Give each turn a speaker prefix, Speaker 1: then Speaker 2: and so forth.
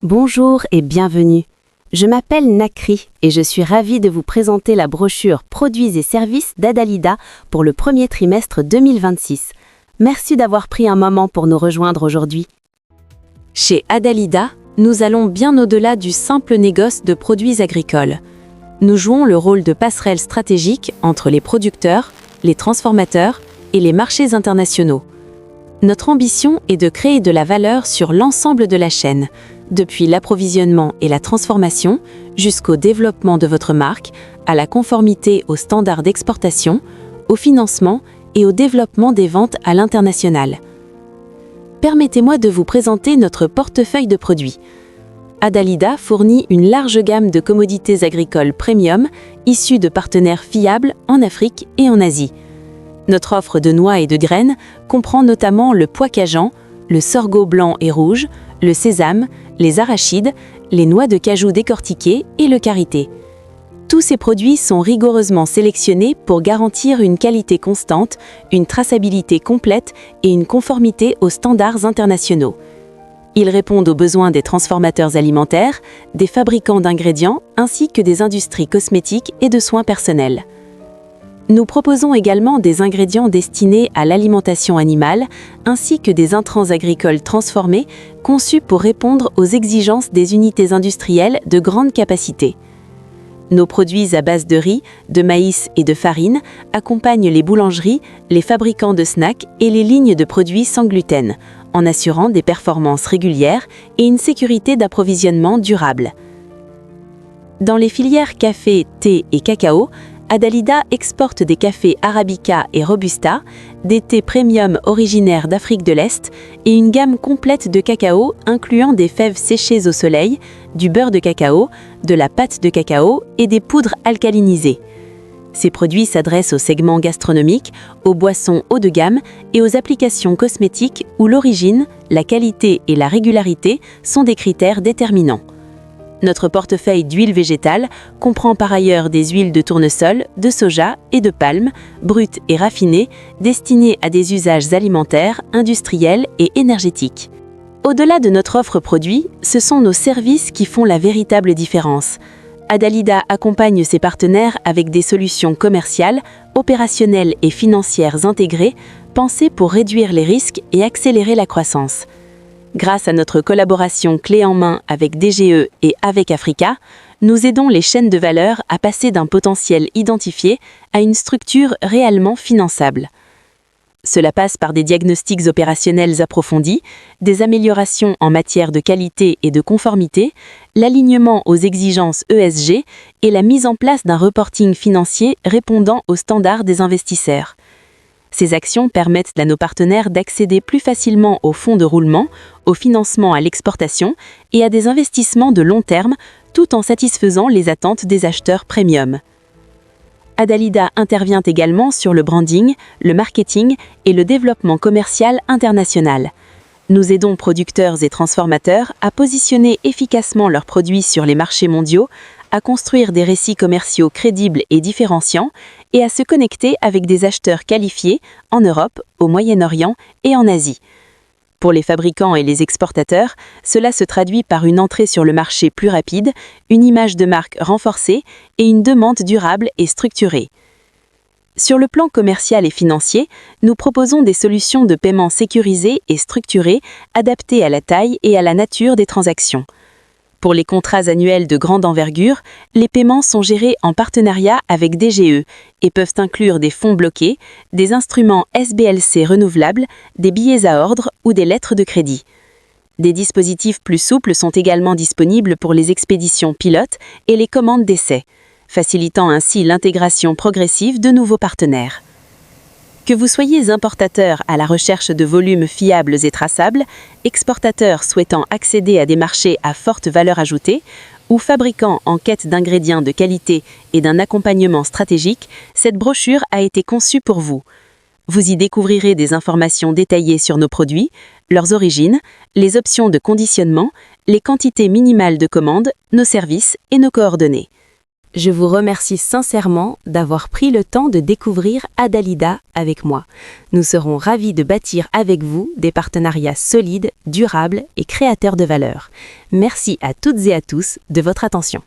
Speaker 1: Bonjour et bienvenue. Je m'appelle Nakri et je suis ravie de vous présenter la brochure Produits et services d'Adalida pour le premier trimestre 2026. Merci d'avoir pris un moment pour nous rejoindre aujourd'hui.
Speaker 2: Chez Adalida, nous allons bien au-delà du simple négoce de produits agricoles. Nous jouons le rôle de passerelle stratégique entre les producteurs, les transformateurs et les marchés internationaux. Notre ambition est de créer de la valeur sur l'ensemble de la chaîne, depuis l'approvisionnement et la transformation jusqu'au développement de votre marque, à la conformité aux standards d'exportation, au financement et au développement des ventes à l'international. Permettez-moi de vous présenter notre portefeuille de produits. Adalida fournit une large gamme de commodités agricoles premium issues de partenaires fiables en Afrique et en Asie. Notre offre de noix et de graines comprend notamment le pois cajan, le sorgho blanc et rouge, le sésame, les arachides, les noix de cajou décortiquées et le karité. Tous ces produits sont rigoureusement sélectionnés pour garantir une qualité constante, une traçabilité complète et une conformité aux standards internationaux. Ils répondent aux besoins des transformateurs alimentaires, des fabricants d'ingrédients ainsi que des industries cosmétiques et de soins personnels. Nous proposons également des ingrédients destinés à l'alimentation animale, ainsi que des intrants agricoles transformés, conçus pour répondre aux exigences des unités industrielles de grande capacité. Nos produits à base de riz, de maïs et de farine accompagnent les boulangeries, les fabricants de snacks et les lignes de produits sans gluten, en assurant des performances régulières et une sécurité d'approvisionnement durable. Dans les filières café, thé et cacao, Adalida exporte des cafés Arabica et Robusta, des thés premium originaires d'Afrique de l'Est et une gamme complète de cacao incluant des fèves séchées au soleil, du beurre de cacao, de la pâte de cacao et des poudres alcalinisées. Ces produits s'adressent au segment gastronomique, aux boissons haut de gamme et aux applications cosmétiques où l'origine, la qualité et la régularité sont des critères déterminants. Notre portefeuille d'huiles végétales comprend par ailleurs des huiles de tournesol, de soja et de palme, brutes et raffinées, destinées à des usages alimentaires, industriels et énergétiques. Au-delà de notre offre produit, ce sont nos services qui font la véritable différence. Adalida accompagne ses partenaires avec des solutions commerciales, opérationnelles et financières intégrées, pensées pour réduire les risques et accélérer la croissance. Grâce à notre collaboration clé en main avec DGE et avec Africa, nous aidons les chaînes de valeur à passer d'un potentiel identifié à une structure réellement finançable. Cela passe par des diagnostics opérationnels approfondis, des améliorations en matière de qualité et de conformité, l'alignement aux exigences ESG et la mise en place d'un reporting financier répondant aux standards des investisseurs. Ces actions permettent à nos partenaires d'accéder plus facilement aux fonds de roulement, au financement à l'exportation et à des investissements de long terme, tout en satisfaisant les attentes des acheteurs premium. Adalida intervient également sur le branding, le marketing et le développement commercial international. Nous aidons producteurs et transformateurs à positionner efficacement leurs produits sur les marchés mondiaux, à construire des récits commerciaux crédibles et différenciants et à se connecter avec des acheteurs qualifiés en Europe, au Moyen-Orient et en Asie. Pour les fabricants et les exportateurs, cela se traduit par une entrée sur le marché plus rapide, une image de marque renforcée et une demande durable et structurée. Sur le plan commercial et financier, nous proposons des solutions de paiement sécurisées et structurées, adaptées à la taille et à la nature des transactions. Pour les contrats annuels de grande envergure, les paiements sont gérés en partenariat avec DGE et peuvent inclure des fonds bloqués, des instruments SBLC renouvelables, des billets à ordre ou des lettres de crédit. Des dispositifs plus souples sont également disponibles pour les expéditions pilotes et les commandes d'essai, facilitant ainsi l'intégration progressive de nouveaux partenaires. Que vous soyez importateur à la recherche de volumes fiables et traçables, exportateur souhaitant accéder à des marchés à forte valeur ajoutée, ou fabricant en quête d'ingrédients de qualité et d'un accompagnement stratégique, cette brochure a été conçue pour vous. Vous y découvrirez des informations détaillées sur nos produits, leurs origines, les options de conditionnement, les quantités minimales de commandes, nos services et nos coordonnées.
Speaker 1: Je vous remercie sincèrement d'avoir pris le temps de découvrir Adalida avec moi. Nous serons ravis de bâtir avec vous des partenariats solides, durables et créateurs de valeur. Merci à toutes et à tous de votre attention.